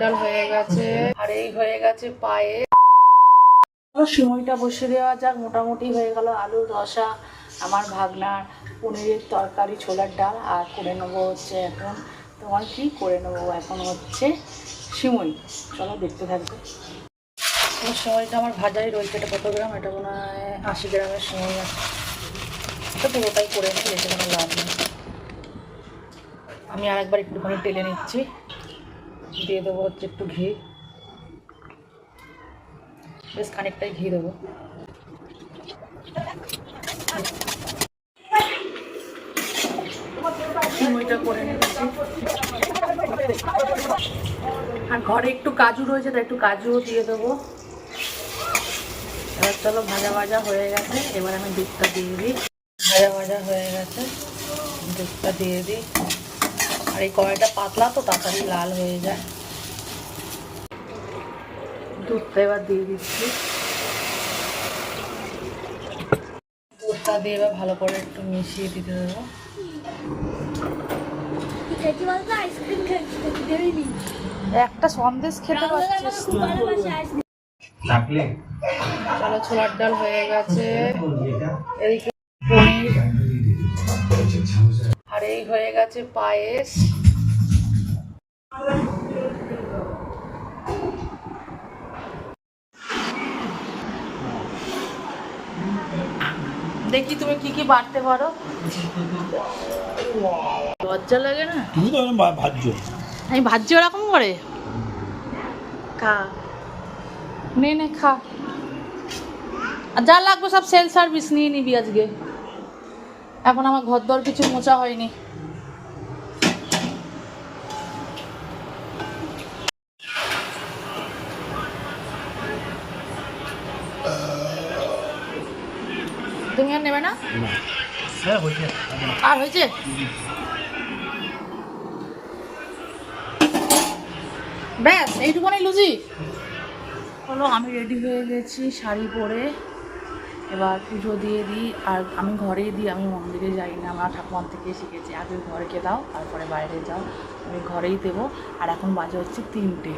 ডাল হয়ে গেছে আর এই হয়ে গেছে পায়ে। সিমইটা বসে দেওয়া যাক। মোটামুটি হয়ে গেল আলুর রসা, আমার ভাগনার পনিরের তরকারি, ছোলার ডাল, আর করে নেবো হচ্ছে এখন তোমার কি করে নেবো এখন হচ্ছে সিমই। চলো দেখতে থাকবে। সিমইটা আমার ভাজাই রয়েছে। এটা কত গ্রাম? এটা মনে হয় 80 গ্রামের সিমই আছে। এটা পুরোটাই করে নিই, রেখে কোনো লাভ নেই। আমি আরেকবার একটুখানি টেলে নিচ্ছি। দিয়ে দেবো হচ্ছে একটু ঘি, বেশ খানিকটাই ঘি দেবো। সিমইটা করে নিচ্ছি। আর ঘরে একটু কাজু রয়েছে, তাই একটু কাজুও দিয়ে দেবো। এবার চলো, ভাজা ভাজা হয়ে গেছে। এবার আমি দুধটা দিয়ে দিই। ভাজা ভাজা হয়ে গেছে, দুধটা দিয়ে দিই। আর এই কড়াইটা পাতলা তো তাড়াতাড়ি লাল হয়ে যায়। দুধটা এবার দিয়ে দিচ্ছি। দুধটা দিয়ে এবার ভালো করে একটু মিশিয়ে দিতে দেবো। একটা সন্দেশ খেতে পারছিস না। চলো, ছোলার ডাল হয়ে গেছে, এদিকে পনির, আর এই হয়ে গেছে পায়েস। দেখি তুমি কি কি বাড়তে পারো। লজ্জা লাগে না? তুমি তো ভাজছো। আমি ভাজ্য ওরকম করে খা, নে নে খা। আর যা লাগবে সব সেল সার্ভিস নিয়ে নিবি আজকে। এখন আমার ঘর দর কিছু মোছা হয়নি। তুমি আর নেবে না? আর হয়েছে? ব্যাস এইটুকুনি লুচি। হলো, আমি রেডি হয়ে গেছি শাড়ি পরে। এবার পুজো দিয়ে দিই। আর আমি ঘরেই দিই, আমি মন্দিরে যাই না। আমার ঠাকুমার থেকে শিখেছি, আগে ঘরকে দাও তারপরে বাইরে যাও। আমি ঘরেই দেবো। আর এখন বাজে হচ্ছে 3টে।